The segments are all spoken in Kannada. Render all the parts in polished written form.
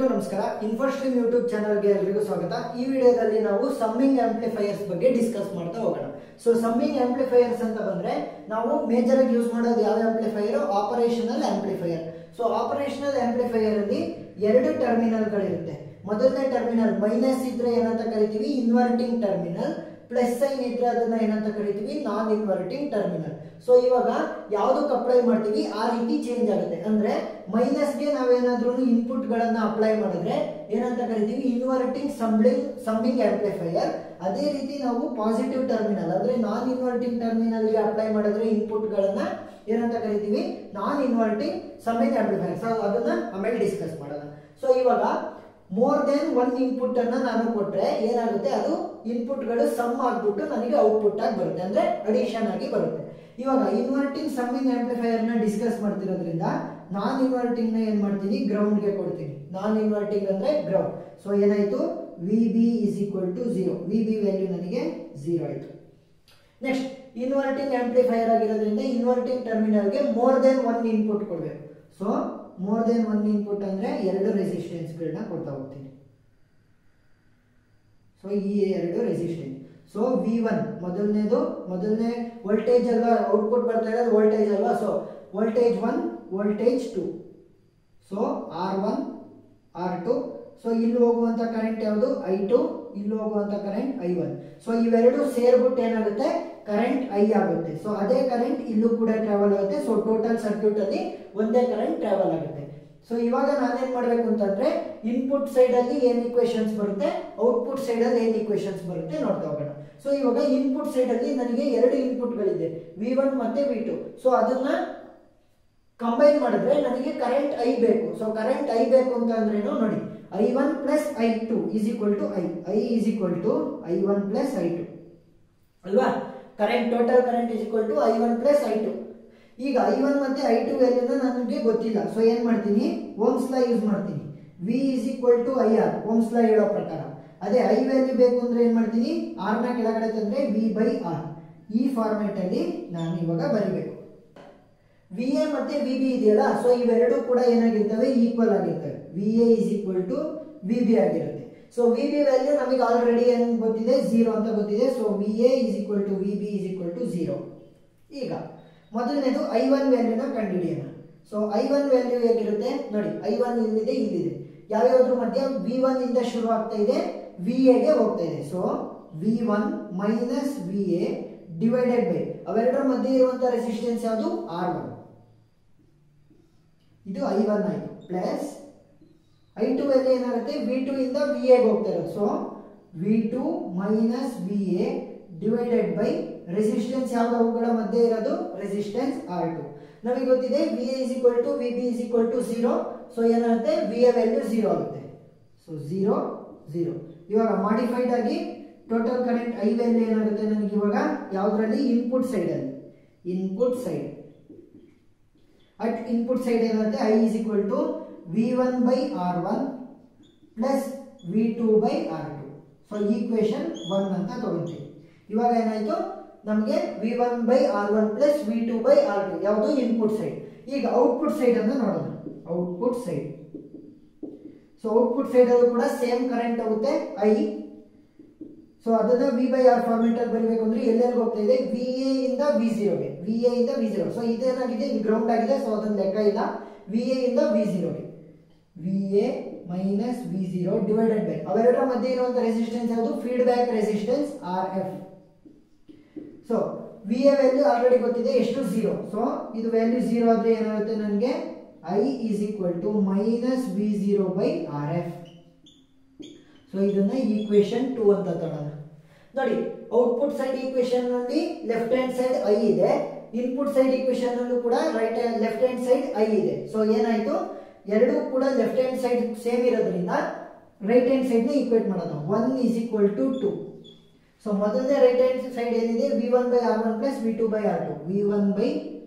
ನಮಸ್ಕಾರ ಇನ್ಫೋಸ್ಟ್ರೀಮ್ ಯೂಟ್ಯೂಬ್ ಚಾನಲ್ಗೆ ಎಲ್ಲರಿಗೂ ಸ್ವಾಗತ. ಈ ವಿಡಿಯೋದಲ್ಲಿ ನಾವು ಸಮ್ಮಿಂಗ್ ಆಂಪ್ಲಿಫೈಯರ್ಸ್ ಬಗ್ಗೆ ಡಿಸ್ಕಸ್ ಮಾಡ್ತಾ ಹೋಗೋಣ. ಸೊ ಸಮ್ಮಿಂಗ್ ಆಂಪ್ಲಿಫೈಯರ್ಸ್ ಅಂತ ಬಂದ್ರೆ ನಾವು ಮೇಜರ್ ಆಗಿ ಯೂಸ್ ಮಾಡೋದು ಯಾವ amplifier? Operational amplifier. So operational amplifier ಅಲ್ಲಿ ಎರಡು ಟರ್ಮಿನಲ್ ಗಳಿರುತ್ತೆ. ಮೊದಲನೇ ಟರ್ಮಿನಲ್ ಮೈನಸ್ ಇದ್ರೆ ಏನಂತ ಕರಿತೀವಿ? Inverting terminal. ಪ್ಲಸ್ ಸೈನ್ ಇದ್ರೆ ಅದನ್ನ ಏನಂತ ಕರಿತೀವಿ? Non inverting terminal. ಸೊ ಇವಾಗ ಯಾವ್ದಕ್ಕೆ ಅಪ್ಲೈ ಮಾಡ್ತೀವಿ ಆ ರೀತಿ ಚೇಂಜ್ ಆಗುತ್ತೆ. ಅಂದ್ರೆ ಮೈನಸ್ಗೆ ನಾವೇನಾದ್ರೂ ಇನ್ಪುಟ್ ಗಳನ್ನ ಅಪ್ಲೈ ಮಾಡಿದ್ರೆ ಏನಂತ ಕರಿತೀವಿ? Inverting summing amplifier. ಅದೇ ರೀತಿ ನಾವು ಪಾಸಿಟಿವ್ ಟರ್ಮಿನಲ್ ಅಂದ್ರೆ ನಾನ್ ಇನ್ವರ್ಟಿಂಗ್ ಟರ್ಮಿನಲ್ ಗೆ ಅಪ್ಲೈ ಮಾಡಿದ್ರೆ ಇನ್ಪುಟ್ ಗಳನ್ನ ಏನಂತ ಕರಿತೀವಿ? Non inverting summing amplifier. So ಅದನ್ನ ಆಮೇಲೆ ಡಿಸ್ಕಸ್ ಮಾಡೋಣ. ಸೊ ಇವಾಗ ಮೋರ್ ದೆನ್ ಒನ್ ಇನ್ಪುಟ್ ಅನ್ನ ನಾನು ಕೊಟ್ರೆ ಏನಾಗುತ್ತೆ? ಅದು ಇನ್ಪುಟ್ ಗಳು ಸಮ್ ಆಗ್ಬಿಟ್ಟು ನನಗೆ ಔಟ್ಪುಟ್ ಆಗಿ ಬರುತ್ತೆ, ಅಂದ್ರೆ ಅಡಿಷನ್ ಆಗಿ ಬರುತ್ತೆ. ಇವಾಗ ಇನ್ವರ್ಟಿಂಗ್ ಸಮ್ಮಿಂಗ್ ಆಂಪ್ಲಿಫೈಯರ್ ನ ಡಿಸ್ಕಸ್ ಮಾಡ್ತಿರೋದ್ರಿಂದ ನಾನ್ ಇನ್ವರ್ಟಿಂಗ್ ನ ಏನ್ ಮಾಡ್ತೀನಿ? ಗ್ರೌಂಡ್ ಗೆ ಕೊಡ್ತೀನಿ. ನಾನ್ ಇನ್ವರ್ಟಿಂಗ್ ಅಂದ್ರೆ ಗ್ರೌಂಡ್. ಸೊ ಏನಾಯ್ತು? VB is equal to 0. VB value ನನಗೆ 0 ಆಯ್ತು. ನೆಕ್ಸ್ಟ್ ಇನ್ವರ್ಟಿಂಗ್ ಆಂಪ್ಲಿಫೈಯರ್ ಆಗಿರೋದ್ರಿಂದ ಇನ್ವರ್ಟಿಂಗ್ ಟರ್ಮಿನಲ್ ಗೆ ಮೋರ್ ದೆನ್ ಒನ್ ಇನ್ಪುಟ್ ಕೊಡ್ಬೇಕು. So more than one input ಅಂದ್ರೆ ಎರಡು ರೆಸಿಸ್ಟೆನ್ಸ್ ಗಳನ್ನ ಕೊಡ್ತಾ ಹೋಗ್ತೀನಿ. ಸೊ ಈ ಎರಡು ರೆಸಿಸ್ಟೆನ್ಸ್. ಸೊ V1 ಮೊದಲನೇ ವೋಲ್ಟೇಜ್ ಅಲ್ವಾ? ಔಟ್ಪುಟ್ ಬರ್ತಾ ಇರೋದು ವೋಲ್ಟೇಜ್ ಅಲ್ವಾ? So voltage 1, voltage 2. So R1 R2. So ಇಲ್ಲಿ ಹೋಗುವಂತ ಕರೆಂಟ್ ಯಾವುದು? I2. ಇಲ್ಲಿ ಹೋಗುವಂತ ಕರೆಂಟ್ I1. ಸೊ ಇವೆರಡು ಸೇರ್ಬಿಟ್ಟು ಏನಾಗುತ್ತೆ? ಕರೆಂಟ್ I ಆಗುತ್ತೆ. ಸೊ ಅದೇ ಕರೆಂಟ್ ಇಲ್ಲೂ ಕೂಡ ಟ್ರಾವೆಲ್ ಆಗುತ್ತೆ. ಸೊ ಟೋಟಲ್ ಸರ್ಕ್ಯೂಟ್ ಅಲ್ಲಿ ಒಂದೇ ಕರೆಂಟ್ ಟ್ರಾವೆಲ್ ಆಗುತ್ತೆ. ಸೊ ಇವಾಗ ನಾನೇನ್ ಮಾಡ್ಬೇಕು ಅಂತಂದ್ರೆ ಇನ್ಪುಟ್ ಸೈಡ್ ಅಲ್ಲಿ ಏನ್ ಇಕ್ವೇಶನ್ಸ್ ಬರುತ್ತೆ, ಔಟ್ಪುಟ್ ಸೈಡ್ ಅಲ್ಲಿ ಏನ್ ಇಕ್ವೇಶನ್ಸ್ ಬರುತ್ತೆ ನೋಡ್ತಾ ಹೋಗೋಣ. ಸೊ ಇವಾಗ ಇನ್ಪುಟ್ ಸೈಡ್ ಅಲ್ಲಿ ನನಗೆ ಎರಡು ಇನ್ಪುಟ್ ಗಳಿದೆ, V1 ಮತ್ತೆ V2. ಸೊ ಅದನ್ನ ಕಂಬೈನ್ ಮಾಡಿದ್ರೆ ನನಗೆ ಕರೆಂಟ್ I ಬೇಕು. ಸೊ ಕರೆಂಟ್ I ಬೇಕು ಅಂತ ಅಂದ್ರೇನು ನೋಡಿ, I1 plus I2 is equal to I is equal to I1 plus I2 ಅಲ್ವಾ? Current total current is equal to I1 plus I2. ಈಗ I1 ಮತ್ತೆ I2 ವ್ಯಾಲ್ಯೂನ ನನಗೆ ಗೊತ್ತಿಲ್ಲ. ಸೊ ಏನ್ ಮಾಡ್ತೀನಿ? ಓಮ್ಸ್ ಲಾ ಯೂಸ್ ಮಾಡ್ತೀನಿ. V is equal to IR, Ohm's law ಹೇಳೋ ಪ್ರಕಾರ. ಅದೇ I ವ್ಯಾಲ್ಯೂ ಬೇಕು ಅಂದ್ರೆ ಏನ್ ಮಾಡ್ತೀನಿ? R ನ ಕೆಳಗಡೆ ತಂದ್ರೆ V ಬೈ R. ಈ ಫಾರ್ಮೆಟ್ ಅಲ್ಲಿ ನಾನು ಇವಾಗ ಬರಿಬೇಕು. VA ಮತ್ತೆ VB ಇದೆಯಲ್ಲ, ಸೊ ಇವೆರಡು ಕೂಡ ಏನಾಗಿರ್ತವೆ? ಈಕ್ವಲ್ ಆಗಿರ್ತವೆ. VA is equal to VB ಆಗಿರುತ್ತೆ. ಸೊ VB ವ್ಯಾಲ್ಯೂ ನಮಗೆ ಆಲ್ರೆಡಿ ಏನ್ ಗೊತ್ತಿದೆ? 0 ಅಂತ ಗೊತ್ತಿದೆ. So VA is equal to VB is equal to 0. ಈಗ ಮೊದಲನೇದು I1 ವ್ಯಾಲ್ಯೂನ ಕಂಡುಹಿಡಿಯೋಣ. ಸೊ I1 ವ್ಯಾಲ್ಯೂ ಹೇಗಿರುತ್ತೆ ನೋಡಿ, I1 ಇಲ್ಲಿದೆ, ಇಲ್ಲಿದೆ. ಯಾವ್ಯಾವ್ದ್ರ ಮಧ್ಯ? V1 ಇಂದ ಶುರು ಆಗ್ತಾ ಇದೆ, VA ಗೆ ಹೋಗ್ತಾ ಇದೆ. So V1 minus VA divided by ಅವೆರಡರ ಮಧ್ಯೆ ಇರುವಂತ ರೆಸಿಸ್ಟೆನ್ಸ್ ಯಾವುದು? R1. ಇದು I1 ಆಯ್ತು. ಪ್ಲಸ್ I2 ವ್ಯಾಲ್ಯೂ ಏನಾಗುತ್ತೆ? V2 ಇಂದ VA ಗೆ ಹೋಗ್ತಾ ಇರೋದು. So V2 minus VA divided by resistance ಯಾವ್ದವುಗಳ ಮಧ್ಯೆ ಇರೋದು? Resistance R2. ನಮಗೆ ಗೊತ್ತಿದೆ VA is equal to VB is equal to 0. So ಏನಾಗುತ್ತೆ? VA ವ್ಯಾಲ್ಯೂ 0 ಆಗುತ್ತೆ. ಸೊ 0 0. ಇವಾಗ ಮಾಡಿಫೈಡ್ ಆಗಿ ಟೋಟಲ್ ಕರೆಂಟ್ I ವ್ಯಾಲ್ಯೂ ಏನಾಗುತ್ತೆ ನನಗೆ ಇವಾಗ? ಯಾವ್ದ್ರಲ್ಲಿ? ಇನ್ಪುಟ್ ಸೈಡ್ ಅಲ್ಲಿ. Input side at input side ಏನಾಗುತ್ತೆ? I is equal to V1 by R1 plus V2 by R2. So equation 1 ಅಂತ ತಗೊಳ್ತೀವಿ. ಇವಾಗ ಏನಾಯ್ತು? ನಮಗೆ V1 by R1 plus V2 by R2 ಯಾವುದು? Input side. ಈಗ ಔಟ್ಪುಟ್ ಸೈಡ್ ಅನ್ನು ನೋಡೋಣ. Output side. So output side ಅಲ್ಲೂ ಕೂಡ ಸೇಮ್ ಕರೆಂಟ್ ಹೋಗುತ್ತೆ I. ಸೊ ಅದನ್ನ V ಬೈ R ಫಾರ್ಮೆಟ್ ಅಲ್ಲಿ ಬರೀಬೇಕು ಅಂದ್ರೆ ಎಲ್ಲೆಲ್ಲಿ ಹೋಗ್ತಾ ಇದೆ? VA ಇಂದ V0 ಗೆ. VA ಇಂದ V0. ಸೊ ಇದೇನಾಗಿದೆ? ಇಲ್ಲಿ ಗ್ರೌಂಡ್ ಆಗಿದೆ. ಸೊ ಅದನ್ನ ಲೆಕ್ಕ ಇಲ್ಲ. VA ಇಂದ V0 ಗೆ. VA minus V0 divided by ಅವೆರಡರ ಮಧ್ಯೆ ಇರುವಂತ ರೆಸಿಸ್ಟೆನ್ಸ್ ಯಾವುದು? Feedback resistance RF. So VA value already ಗೊತ್ತಿದೆ, ಎಷ್ಟು? 0. ಸೊ ಇದು ವ್ಯಾಲ್ಯೂ 0 ಆದ್ರೆ ಏನಾಗುತ್ತೆ ನನಗೆ? I is equal to minus V0 by RF. So ಇದನ್ನ ಈಕ್ವೇಶನ್ 2 ಅಂತ ತಗೊಳ್ಳೋಣ. ನೋಡಿ, ಔಟ್ಪುಟ್ ಸೈಡ್ ಈಕ್ವೇಶನ್ ನಲ್ಲಿ ಲೆಫ್ಟ್ ಹ್ಯಾಂಡ್ ಸೈಡ್ I ಇದೆ, ಇನ್ಪುಟ್ ಸೈಡ್ ಈಕ್ವೇಶನ್ ನಲ್ಲೂ ಕೂಡ ಲೆಫ್ಟ್ ಹ್ಯಾಂಡ್ ಸೈಡ್ I ಇದೆ. ಸೊ ಏನಾಯ್ತು? ಎರಡೂ ಕೂಡ ಲೆಫ್ಟ್ ಹ್ಯಾಂಡ್ ಸೈಡ್ ಸೇಮ್ ಇರೋದ್ರಿಂದ ರೈಟ್ ಹ್ಯಾಂಡ್ ಸೈಡ್ ನ ಈಕ್ವೇಟ್ ಮಾಡೋಣ. 1 ಇಸ್ ಈಕ್ವಲ್ ಟು 2. ಸೊ ಮೊದಲನೇ ರೈಟ್ ಹ್ಯಾಂಡ್ ಸೈಡ್ ಏನಿದೆ? V1 by R1 plus V2 by R2. V1 by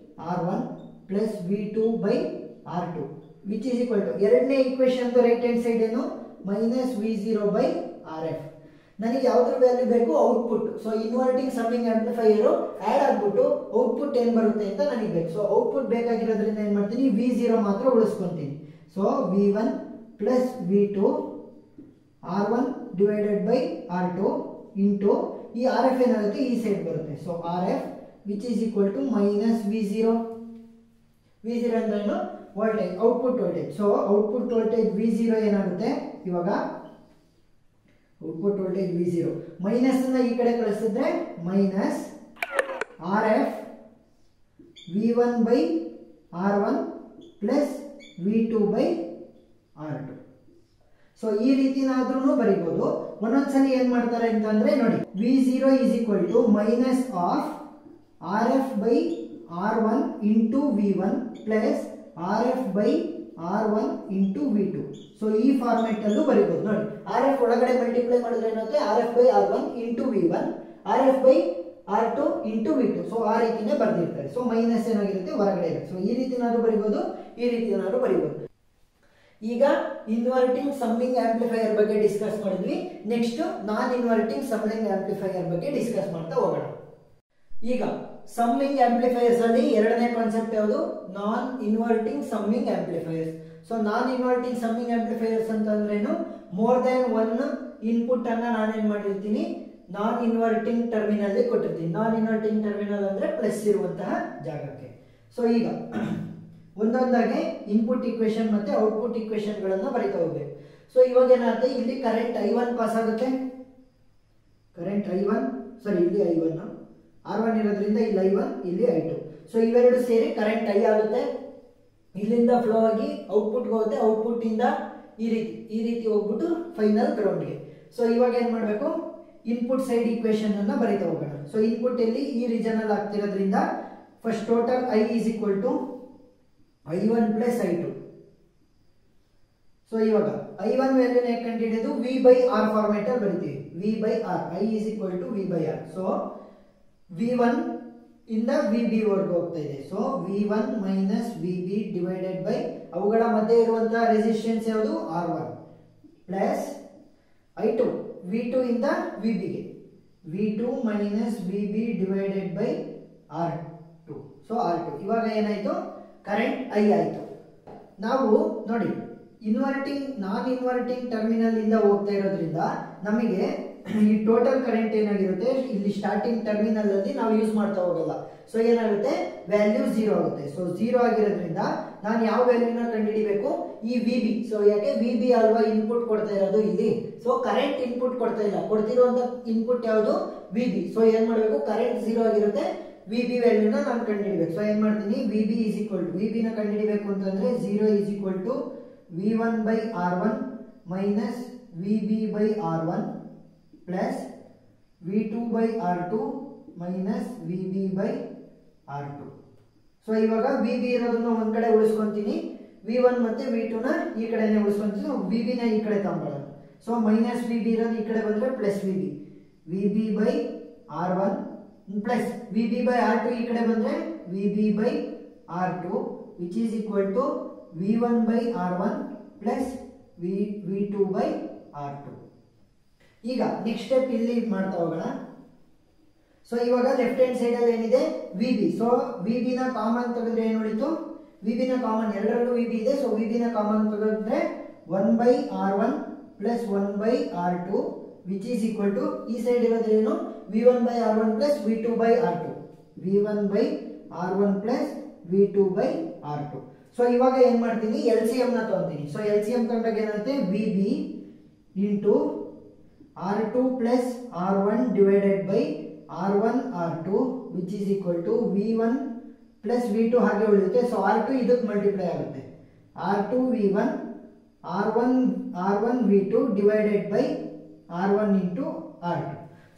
R1 plus V2 by R2 which is equal to ಎರಡನೇ ಈಕ್ವೇಶನ್ ರೈಟ್ ಹ್ಯಾಂಡ್ ಸೈಡ್ ಏನು? Minus V0 by RF. ನನಗೆ ಯಾವ್ದ್ರ ವ್ಯಾಲ್ಯೂ ಬೇಕು? Output. So inverting summing amplifier add ಆಗ್ಬಿಟ್ಟು ಔಟ್ಪುಟ್ ಏನ್ ಬರುತ್ತೆ ಅಂತ ನನಗೆ ಬೇಕು. ಸೊ ಔಟ್ಪುಟ್ ಬೇಕಾಗಿರೋದ್ರಿಂದ ಏನ್ ಮಾಡ್ತೀನಿ? V0 ಮಾತ್ರ ಉಳಿಸ್ಕೊಂತೀನಿ. So V1 plus V2 R1 divided by R2 into ಈ RF ಏನಾಗುತ್ತೆ ಈ ಸೈಡ್ ಬರುತ್ತೆ. So RF which is equal to minus V0. V0 ಅಂದ್ರೇನು voltage, output voltage. So output voltage V0 ಏನಾಗುತ್ತೆ ಇವಾಗ ಔಟ್ಪುಟ್ ವೋಲ್ಟೇಜ್ V0 ಮೈನಸ್ ಅನ್ನ ಈ ಕಡೆ ಕಳಿಸಿದ್ರೆ minus RF V1 by R1 plus V2 by R2. So ಈ ರೀತಿನಾದ್ರೂ ಬರೀಬಹುದು. ಒಂದೊಂದ್ಸಲಿ ಏನ್ ಮಾಡ್ತಾರೆ ಅಂತಂದ್ರೆ ನೋಡಿ V0 is equal to minus of RF by R1 into V1 plus RF by R1 into V2. So ಈ ಫಾರ್ಮೆಟ್ ಅಲ್ಲೂ ಬರೀಬಹುದು. ನೋಡಿ RF ಒಳಗಡೆ ಮಲ್ಟಿಪ್ಲೈ ಮಾಡಿದ್ರೆ ಏನಾಗುತ್ತೆ RF by R1 into V1 RF by R2 into V2. So ಆ ರೀತಿನೇ ಬರ್ದಿರ್ತಾರೆ. ಸೊ ಮೈನಸ್ ಏನಾಗಿರುತ್ತೆ ಹೊರಗಡೆ ಇರುತ್ತೆ. ಸೊ ಈ ರೀತಿನಾದ್ರೂ ಬರೀಬಹುದು, ಈ ರೀತಿನಾದ್ರೂ ಬರೀಬಹುದು. ಈಗ ಇನ್ವರ್ಟಿಂಗ್ ಸಮ್ಮಿಂಗ್ ಆಂಪ್ಲಿಫೈಯರ್ ಬಗ್ಗೆ ಡಿಸ್ಕಸ್ ಮಾಡಿದ್ವಿ. Next non inverting summing amplifier ಬಗ್ಗೆ ಡಿಸ್ಕಸ್ ಮಾಡ್ತಾ ಹೋಗೋಣ. ಈಗ ಸಮ್ಮಿಂಗ್ ಆಂಪ್ಲಿಫೈಯರ್ಸ್ ಅಲ್ಲಿ ಎರಡನೇ ಕಾನ್ಸೆಪ್ಟ್ ಯಾವುದು? Non inverting summing amplifiers. So non inverting summing amplifiers ಅಂತಂದ್ರೇನು? ಮೋರ್ ದನ್ ಒನ್ ಇನ್ಪುಟ್ ಅನ್ನ ನಾನೇನ್ ಮಾಡಿರ್ತೀನಿ ನಾನ್ ಇನ್ವರ್ಟಿಂಗ್ ಟರ್ಮಿನಲ್ ಕೊಟ್ಟಿರ್ತೀನಿ. ನಾನ್ ಇನ್ವರ್ಟಿಂಗ್ ಟರ್ಮಿನಲ್ ಅಂದ್ರೆ ಪ್ಲಸ್ ಇರುವಂತಹ ಜಾಗಕ್ಕೆ. ಸೊ ಈಗ ಒಂದೊಂದಾಗೆ ಇನ್ಪುಟ್ ಇಕ್ವೇಶನ್ ಮತ್ತೆ ಔಟ್ಪುಟ್ ಇಕ್ವೇಶನ್ ಗಳನ್ನ ಬರೀತಾ ಹೋಗ್ಬೇಕು. ಸೊ ಇವಾಗ ಏನಾಗುತ್ತೆ, ಇಲ್ಲಿ ಕರೆಂಟ್ I1 ಪಾಸ್ ಆಗುತ್ತೆ. ಕರೆಂಟ್ I1 ಇಲ್ಲಿ I1 R1 ಇರೋದ್ರಿಂದ ಇಲ್ಲಿ I1 ಇಲ್ಲಿ I2. ಸೊ ಇವೆರಡು ಸೇರಿ ಕರೆಂಟ್ I ಆಗುತ್ತೆ. ಇಲ್ಲಿಂದ ಫ್ಲೋ ಆಗಿ ಔಟ್ಪುಟ್ಗೆ ಹೋಗುತ್ತೆ. ಔಟ್ಪುಟ್ ಇಂದ ಈ ರೀತಿ ಹೋಗ್ಬಿಟ್ಟು ಫೈನಲ್ ಗ್ರೌಂಡ್ಗೆ. ಸೊ ಇವಾಗ ಏನ್ ಮಾಡಬೇಕು, ಇನ್ಪುಟ್ ಸೈಡ್ ಇಕ್ವೇಶನ್ ಅನ್ನ ಬರೀತಾ ಹೋಗೋಣ. ಸೊ ಇನ್ಪುಟ್ ಇಲ್ಲಿ ಈ ರೀಜನ್ ಅಲ್ಲಿ ಆಗ್ತಿರೋದ್ರಿಂದ first total I is equal to I1 plus I2. So ಇವಾಗ I1 ವ್ಯಾಲ್ಯೂನ ಹೇಗೆ ಕಂಡುಹಿಡಿಯೋದು? V by R ಫಾರ್ಮೆಟ್ ಅಲ್ಲಿ ಬರೀತೀವಿ. V by R, I is equal to V by R. So V1 ಇಂದ VB ವರೆಗೂ ಹೋಗ್ತಾ ಇದೆ. So V1 minus VB divided by ಅವುಗಳ ಮಧ್ಯೆ ಇರುವಂತಹ ರೆಸಿಸ್ಟೆನ್ಸ್ ಯಾವುದು? R1 ಪ್ಲಸ್ I2 V2 ಇಂದ VB ಗೆ V2 minus VB divided by R2. So R2 ಇವಾಗ ಏನಾಯ್ತು? ಕರೆಂಟ್ I ಆಯ್ತು. ನಾವು ನೋಡಿ ಇನ್ವರ್ಟಿಂಗ್ ನಾನ್ ಇನ್ವರ್ಟಿಂಗ್ ಟರ್ಮಿನಲ್ ಇಂದ ಹೋಗ್ತಾ ಇರೋದ್ರಿಂದ ನಮಗೆ ಈ ಟೋಟಲ್ ಕರೆಂಟ್ ಏನಾಗಿರುತ್ತೆ, ಇಲ್ಲಿ ಸ್ಟಾರ್ಟಿಂಗ್ ಟರ್ಮಿನಲ್ ಅಲ್ಲಿ ನಾವು ಯೂಸ್ ಮಾಡ್ತಾ ಹೋಗಲ್ಲ. ಸೊ ಏನಾಗುತ್ತೆ, ವ್ಯಾಲ್ಯೂ 0 ಆಗುತ್ತೆ. ಸೊ 0 ಆಗಿರೋದ್ರಿಂದ ನಾನು ಯಾವ ವ್ಯಾಲ್ಯೂನ ಕಂಡುಹಿಡಿಬೇಕು? ಈ VB. ಸೊ ಯಾಕೆ VB ಅಲ್ವಾ ಇನ್ಪುಟ್ ಕೊಡ್ತಾ ಇರೋದು ಇಲ್ಲಿ. ಸೊ ಕರೆಂಟ್ ಇನ್ಪುಟ್ ಕೊಡ್ತಾ ಇಲ್ಲ, ಕೊಡ್ತಿರುವಂತ ಇನ್ಪುಟ್ ಯಾವುದು? VB. ಸೊ ಏನ್ ಮಾಡಬೇಕು, ಕರೆಂಟ್ 0 ಆಗಿರುತ್ತೆ, VB ವ್ಯಾಲ್ಯೂನ ನಾನು ಕಂಡುಹಿಡಿಬೇಕು. ಸೊ ಏನ್ ಮಾಡ್ತೀನಿ, VB is equal to VB ನ ಕಂಡುಹಿಡಿಬೇಕು ಅಂತಂದ್ರೆ 0 is equal to V1 by R1 minus VB by R1 plus V2 by R2 minus VB by R2. So ಇವಾಗ VB ಇರೋದನ್ನ ಒಂದ್ ಕಡೆ ಉಳಿಸ್ಕೊಂತೀನಿ, V1 ಮತ್ತೆ V2 ನ ಈ ಕಡೆನೆ ಉಳಿಸ್ಕೊಂತೀನಿ. VB ನ ಈ ಕಡೆ ತಗೊಂಬೋಣ. ಸೊ ಮೈನಸ್ VB ಇರೋದು ಈ ಕಡೆ ಬಂದ್ರೆ plus VB by R1 plus VB by R2 ಈ ಕಡೆ ಬಂದ್ರೆ VB by R2 which is equal to V1 by R1 plus V2 by R2. ಈಗ ನೆಕ್ಸ್ಟ್ ಸ್ಟೆಪ್ ಇಲ್ಲಿ ಮಾಡ್ತಾ ಹೋಗೋಣ. ಸೊ ಇವಾಗ ಲೆಫ್ಟ್ ಹ್ಯಾಂಡ್ ಸೈಡ್ ಅಲ್ಲಿ ಏನಿದೆ VB. ಸೊ VB ನ ಕಾಮನ್ ತೆಗೆದ್ರೆ ಏನು ಉಳಿತು? VB ನ ಕಾಮನ್ ಎರಡರಲ್ಲೂ VB ಇದೆ. ಸೊ VB ನ ಕಾಮನ್ ತೆಗೆದ್ರೆ 1 by R1 plus 1 by R2 which is equal to ಈ side ಇರೋದೇನು V1 by R1 plus V2 by R2. V1 by R1 plus V2 by R2. So ಇವಾಗ ಏನ್ ಮಾಡ್ತೀನಿ, LCM ನ ತಗೊಂತೀನಿ. ಸೊ LCM ತಗೊಂಡಾಗ ಏನಾಗುತ್ತೆ, VB into R2 plus R1 divided by R1 R2 which is equal to V1 plus V2 ಹಾಗೆ ಉಳಿಯುತ್ತೆ. ಸೊ R2 ಇದಕ್ಕೆ ಮಲ್ಟಿಪ್ಲೈ ಆಗುತ್ತೆ. R2 V1 R1 V2 divided by R1 into R2.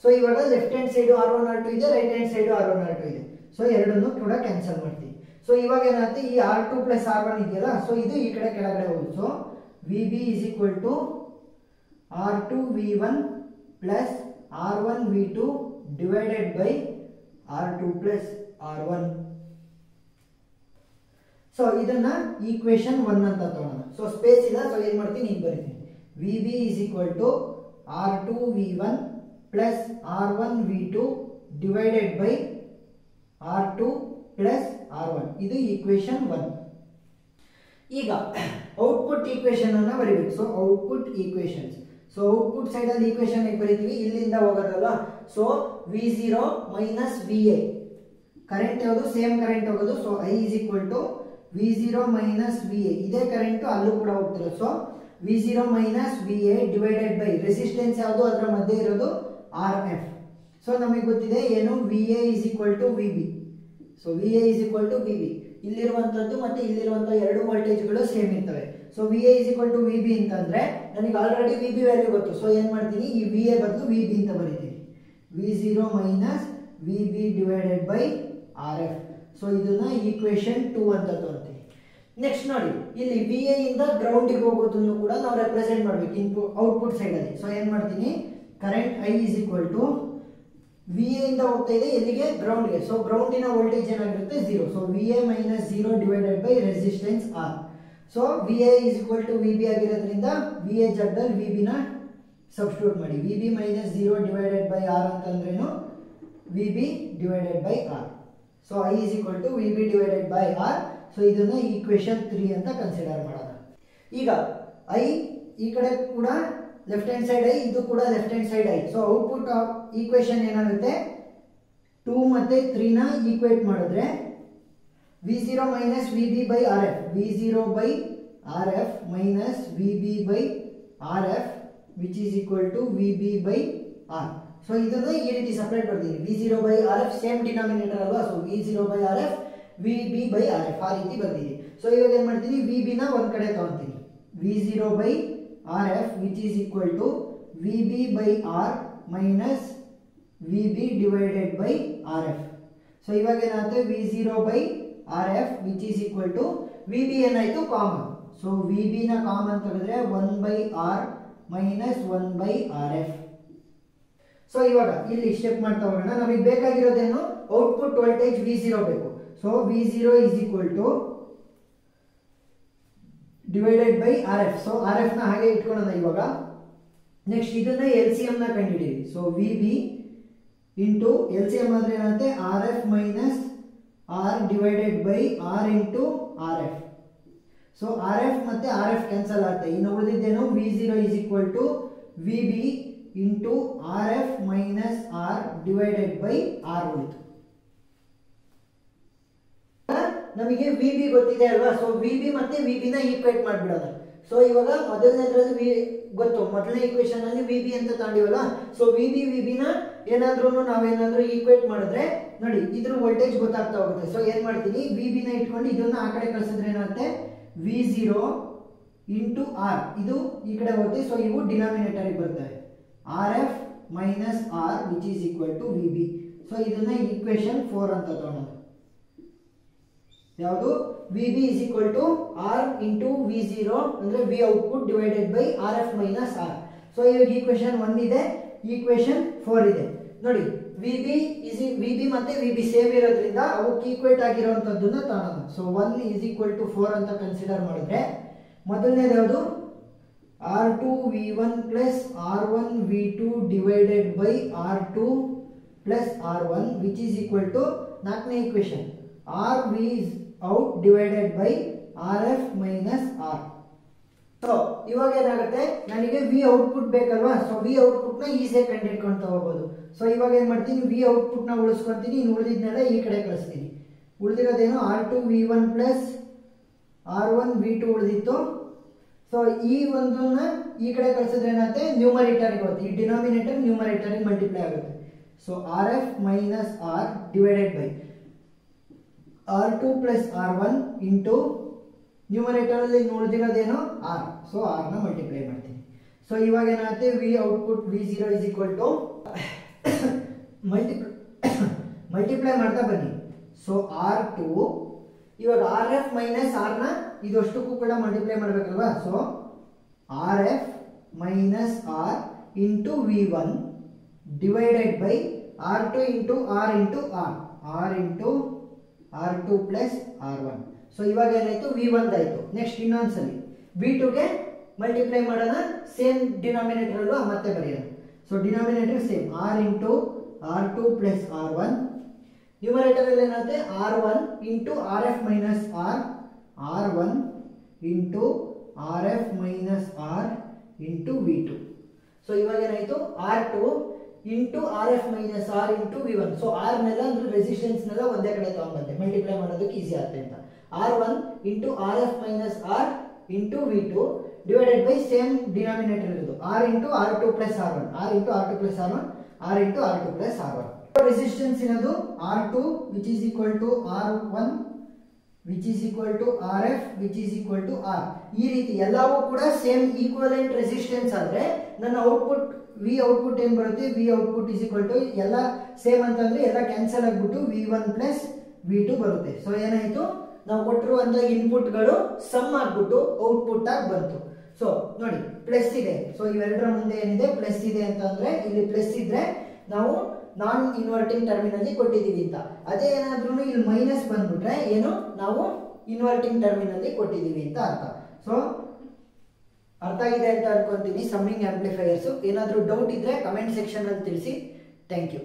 So ಇವಾಗ left hand side R1 R2 ಇದೆ, right hand side R1 R2 ಇದೆ. ಸೊ ಎರಡನ್ನು ಕೂಡ ಕ್ಯಾನ್ಸಲ್ ಮಾಡ್ತೀವಿ. ಸೊ ಇವಾಗ ಏನಾಗುತ್ತೆ, ಈ R2 ಪ್ಲಸ್ R1 ಇದೆಯಲ್ಲ, ಸೊ ಇದು ಈ ಕಡೆ ಕೆಳಗಡೆ ಹೋಗುತ್ತೆ. So VB is equal to R2 V1 plus R1 V2 divided by R2 plus R1. So ಇದನ್ನ ಈಕ್ವೇಶನ್ 1 ಅಂತ ತಗೋಣ. ಸೊ ಸ್ಪೇಸ್ ಇಲ್ಲ, ಸೊ ಏನ್ ಮಾಡ್ತೀನಿ, ಹಿಂಗ್ ಬರೀತೀನಿ. VB is equal to R2 V1 plus R1 V2 divided by R2 plus R1. ಇದು ಈಕ್ವೇಶನ್ 1. ಈಗ ಔಟ್ಪುಟ್ ಈಕ್ವೇಶನ್ ಅನ್ನ ಬರೀಬೇಕು. So output equations. So output side ಅಲ್ಲಿ ಈಕ್ವೇಶನ್ ಹೇಗೆ ಬರೀತೀವಿ, ಇಲ್ಲಿಂದ ಹೋಗೋದಲ್ಲ. So V0 minus VA current ಯಾವುದು, ಸೇಮ್ ಕರೆಂಟ್ ಹೋಗೋದು. So I is equal to V0 minus VA, ಇದೇ ಕರೆಂಟ್ ಅಲ್ಲೂ ಕೂಡ ಹೋಗ್ತಿರೋದು. So V0 minus VA divided by resistance ಯಾವುದು, ಅದರ ಮಧ್ಯೆ ಇರೋದು RF. ಸೊ ನಮಗೆ ಗೊತ್ತಿದೆ ಏನು, VA is equal to VB. So VA is equal to VB, ಇಲ್ಲಿರುವಂತದ್ದು ಮತ್ತೆ ಇಲ್ಲಿರುವಂತಹ ಎರಡು ವೋಲ್ಟೇಜ್ಗಳು ಸೇಮ್ ಇರ್ತವೆ. So VA is equal to VB ಅಂತಂದ್ರೆ ನನಗೆ ಆಲ್ರೆಡಿ VB ವ್ಯಾಲ್ಯೂ ಗೊತ್ತು. ಸೊ ಏನ್ ಮಾಡ್ತೀನಿ, ಈ VA ಬದಲು VB ಅಂತ ಬರೀತೀನಿ. V0 minus VB divided by RF. So ಇದನ್ನ ಈಕ್ವೇಶನ್ 2 ಅಂತ ತಗೊಳ್ತೀವಿ. ನೆಕ್ಸ್ಟ್ ನೋಡಿ, ಇಲ್ಲಿ VA ಇಂದ ಗ್ರೌಂಡ್ ಗೆ ಹೋಗೋದನ್ನು ಕೂಡ ನಾವು ರೆಪ್ರೆಸೆಂಟ್ ಮಾಡಬೇಕು ಇನ್ಪುಟ್ ಔಟ್ಪುಟ್ ಸೈಡ್ ಅಲ್ಲಿ. ಸೊ ಏನ್ ಮಾಡ್ತೀನಿ, current I is equal to VA ಇಂದ ಹೋಗ್ತಾ ಇದೆ ಎಲ್ಲಿಗೆ, ಗ್ರೌಂಡ್ ಗೆ. ಸೊ ಗ್ರೌಂಡಿನ ವೋಲ್ಟೇಜ್ ಏನಾಗಿರುತ್ತೆ, 0. So VA minus 0 divided by resistance R. So VA is equal to VB ಆಗಿರೋದ್ರಿಂದ VA ಜಾಗದಲ್ಲಿ VB ನ ಸಬ್ಸ್ಟಿಟ್ಯೂಟ್ ಮಾಡಿ. VB minus 0 divided by R ಅಂತಂದ್ರೇನು, VB divided by R. So I is equal to VB divided by R. So ಇದನ್ನ ಈಕ್ವೇಶನ್ 3 ಅಂತ ಕನ್ಸಿಡರ್ ಮಾಡೋಣ. ಈಗ I ಈ ಕಡೆ ಕೂಡ ಲೆಫ್ಟ್ ಹ್ಯಾಂಡ್ ಸೈಡ್ I, ಇದು ಕೂಡ left hand side I. So output equation ಏನಾಗುತ್ತೆ, 2 ಮತ್ತೆ 3 ನ ಈಕ್ವೇಟ್ ಮಾಡಿದ್ರೆ V0 minus VB by RF, V0 by RF minus VB by RF which is equal to VB by R. So ಇದನ್ನ ಈ ರೀತಿ ಸಪರೇಟ್ ಬರ್ತೀನಿ. V0 by RF same denominator ಅಲ್ವಾ. So V0 by RF VB by RF ಆ ರೀತಿ ಬರ್ತೀನಿ. ಸೊ ಇವಾಗ ಏನ್ ಮಾಡ್ತೀನಿ, VB ನ ಒಂದ್ ಕಡೆ ತಗೊಂತೀನಿ. V0 by RF which is equal to VB by R minus VB divided by RF. So ಇವಾಗ ಏನಾಗುತ್ತೆ, V0 by RF which is equal to VB ಏನಾಯ್ತು ಕಾಮನ್. ಸೊ VB ನ ಕಾಮನ್ ತೆಗೆದ್ರೆ 1 by R minus 1 by RF. So ಇವಾಗ ಇಲ್ಲಿ ಸ್ಟೆಪ್ ಮಾಡ್ತಾ ಹೋಗೋಣ. ನಮಗೆ ಬೇಕಾಗಿರೋದೇನು, ಔಟ್ಪುಟ್ ವೋಲ್ಟೇಜ್ V0 ಬೇಕು. So V0 is equal to divided by RF. So RF ನ ಹಾಗೆ ಇಟ್ಕೊಳ್ಳೋಣ ಇವಾಗ. ನೆಕ್ಸ್ಟ್ ಇದನ್ನ LCM ನ ಕಂಡುಹಿಡಿಯಿರಿ. ಸೊ VB ಇಂಟು LCM ಅಂದ್ರೆ ಏನಾಗುತ್ತೆ, RF minus R divided by R into RF. So RF ಮತ್ತೆ RF ಕ್ಯಾನ್ಸಲ್ ಆಗುತ್ತೆ. ಇನ್ನು ಉಳಿದಿದ್ದೇನು, V0 is equal to VB into RF minus R divided by R ಉಳಿತು. ನಮಗೆ VB ಗೊತ್ತಿದೆ ಅಲ್ವಾ. ಸೊ VB ಮತ್ತೆ VB ನ ಈಕ್ವೇಟ್ ಮಾಡ್ಬಿಡೋಣ. ಸೊ ಇವಾಗ ಮೊದಲನೇದ್ರಲ್ಲಿ ಗೊತ್ತು, ಮೊದಲನೇ ಈಕ್ವೇಶನ್ ಅಲ್ಲಿ VB ಅಂತ ತಗೊಂಡಿವಲ್ಲ. ಸೊ VB ನ ನಾವೇನಾದ್ರೂ ಈಕ್ವೇಟ್ ಮಾಡಿದ್ರೆ ನೋಡಿ ಇದ್ರ ವೋಲ್ಟೇಜ್ ಗೊತ್ತಾಗ್ತಾ ಹೋಗುತ್ತೆ. ಸೊ ಏನ್ ಮಾಡ್ತೀನಿ, VB ನ ಇಟ್ಕೊಂಡು ಇದನ್ನ ಆ ಕಡೆ ಕಳಿಸಿದ್ರೆ ಏನಾಗುತ್ತೆ, V0 ಇಂಟು R ಇದು ಈ ಕಡೆ ಹೋಗುತ್ತೆ. ಸೊ ಇವು ಡಿನಾಮಿನೇಟರ್ ಬರ್ತವೆ. RF minus R which is equal to VB. So ಇದನ್ನ ಈಕ್ವೇಶನ್ 4 ಅಂತ ತಗೊಳ್ಳೋಣ. ಯಾವುದು, VB is equal to R into V0 ಅಂದ್ರೆ V output divided by RF minus R. So ಇವಾಗ ಈಕ್ವೇಶನ್ 1 ಇದೆ, ಈಕ್ವೇಶನ್ 4 ಇದೆ. ನೋಡಿ VB ಮತ್ತೆ VB ಸೇಮ್ ಇರೋದ್ರಿಂದ ಅವಕ್ಕೆ ಈಕ್ವೇಟ್ ಆಗಿರುವಂತದ್ದನ್ನ ತಗೊಳ್ಳೋಣ. ಸೊ 1 is equal to 4 ಅಂತ ಕನ್ಸಿಡರ್ ಮಾಡಿದ್ರೆ ಮೊದಲನೇದು ಯಾವುದು, R2V1 plus R1V2 divided by R2 plus R1 which is equal to ನಾಲ್ಕನೇ equation RV is out divided by RF minus R. So ಇವಾಗ ಏನಾಗುತ್ತೆ, ನನಗೆ V ಔಟ್ಪುಟ್ ಬೇಕಲ್ವಾ. ಸೊ V ಔಟ್ಪುಟ್ ನ ಈಸಿಯಾಗಿ ಕಂಡುಹಿಡ್ಕೊಂತ ಹೋಗ್ಬೋದು. ಸೊ ಇವಾಗ ಏನ್ ಮಾಡ್ತೀನಿ, V ಔಟ್ಪುಟ್ ನ ಉಳಿಸ್ಕೊಂತೀನಿ, ಇನ್ನು ಉಳಿದಿದ್ನೆಲ್ಲ ಈ ಕಡೆ ಕಳಿಸ್ತೀನಿ. ಉಳಿದಿರೋದೇನು R2V1 ಪ್ಲಸ್ R1V2 ಉಳಿದಿತ್ತು. ಸೊ ಈ ಒಂದನ್ನ ಈ ಕಡೆ ಕಳಿಸಿದ್ರೆ ಏನಾಗುತ್ತೆ, ನ್ಯೂಮರೇಟರ್ ಹೋಗುತ್ತೆ. ಈ ಡಿನಾಮಿನೇಟರ್ ನ್ಯೂಮರೇಟರ್ ಮಲ್ಟಿಪ್ಲೈ ಆಗುತ್ತೆ. So RF minus R divided by R2 plus R1 into numerator ಅಲ್ಲಿ ಉಳಿದಿರೋದೇನು R. ಸೊ R ನ ಮಲ್ಟಿಪ್ಲೈ ಮಾಡ್ತೀನಿ. ಸೊ ಇವಾಗ ಏನಾಗುತ್ತೆ, V output V0 is equal to multiply ಮಾಡ್ತಾ ಬನ್ನಿ. ಸೊ R2 ಇವಾಗ RF ಮೈನಸ್ R ನ ಇದಷ್ಟಕ್ಕೂ ಕೂಡ ಮಲ್ಟಿಪ್ಲೈ ಮಾಡಬೇಕಲ್ವಾ. So RF minus R into V1 divided by R2 into R into R into R2 plus R1. So ಇವಾಗ ಏನಾಯ್ತು, V1 ಆಯ್ತು. ನೆಕ್ಸ್ಟ್ ಇನ್ನೊಂದ್ಸಲಿ V2 ಗೆ ಮಲ್ಟಿಪ್ಲೈ ಮಾಡೋಣ, ಸೇಮ್ ಡಿನಾಮಿನೇಟರ್ ಅಲ್ವಾ, ಮತ್ತೆ ಬರೆಯೋಣ. So denominator same R into R2 plus R1. Numerator ಅಲ್ಲಿ ಏನಾಗುತ್ತೆ, R1 into RF minus R, R1 into R F minus R into V2. So ಇವಾಗ ಏನಾಯಿತು R2 into R F minus R into V1. So ಆರ್ನೆಲ್ಲ ಅಂದ್ರೆ ರೆಸಿಸ್ಟೆನ್ಸ್ನೆಲ್ಲ ಒಂದೇ ಕಡೆ ತಗೊಂಡ್ಬಂದೆ ಮಲ್ಟಿಪ್ಲೈ ಮಾಡೋದಕ್ಕೆ ಈಸಿ ಆಗ್ತದೆ ಅಂತ. R1 into R F minus R into V2 divided by same denominator ಇರೋದು R into R2 plus R1, R into R2 plus R1, R into R2 plus R1. Resistance ಇರೋದು R2 which is equal to R1 which is equal to RF which is equal to R. ಈ ರೀತಿ ಎಲ್ಲವೂ ಕೂಡ ಸೇಮ್ ಈಕ್ವಲೆಂಟ್ ರೆಸಿಸ್ಟೆನ್ಸ್ ಆದ್ರೆ ನನ್ನ ಔಟ್ಪುಟ್ ವಿ ಔಟ್ಪುಟ್ ಏನ್ ಬರುತ್ತೆ, V output is equal to ಎಲ್ಲ ಸೇಮ್ ಅಂತಂದ್ರೆ ಎಲ್ಲ ಕ್ಯಾನ್ಸಲ್ ಆಗ್ಬಿಟ್ಟು V1 ಪ್ಲಸ್ V2 ಬರುತ್ತೆ. ಸೊ ಏನಾಯ್ತು, ನಾವು ಕೊಟ್ಟಿರುವಂತ ಇನ್ಪುಟ್ಗಳು ಸಮ್ ಆಗ್ಬಿಟ್ಟು ಔಟ್ಪುಟ್ ಆಗಿ ಬಂತು. ಸೊ ನೋಡಿ ಪ್ಲಸ್ ಇದೆ, ಸೊ ಇವೆರಡರ ಮುಂದೆ ಏನಿದೆ ಪ್ಲಸ್ ಇದೆ ಅಂತ ಅಂದ್ರೆ ಇಲ್ಲಿ ಪ್ಲಸ್ ಇದ್ರೆ ನಾವು ನಾನ್ ಇನ್ವರ್ಟಿಂಗ್ ಟರ್ಮಿನಲ್ಲಿ ಕೊಟ್ಟಿದ್ದೀವಿ ಅಂತ. ಅದೇ ಏನಾದ್ರೂ ಇಲ್ಲಿ ಮೈನಸ್ ಬಂದ್ಬಿಟ್ರೆ ಏನು, ನಾವು ಇನ್ವರ್ಟಿಂಗ್ ಟರ್ಮಿನಲ್ಲಿ ಕೊಟ್ಟಿದ್ದೀವಿ ಅಂತ ಅರ್ಥ. ಸೊ ಅರ್ಥ ಆಗಿದೆ ಅಂತ ಅನ್ಕೊಂತೀನಿ ಸಮ್ಮಿಂಗ್ ಆಂಪ್ಲಿಫೈಯರ್ಸ್. ಏನಾದರೂ ಡೌಟ್ ಇದ್ರೆ ಕಮೆಂಟ್ ಸೆಕ್ಷನ್ ಅಲ್ಲಿ ತಿಳಿಸಿ. Thank you.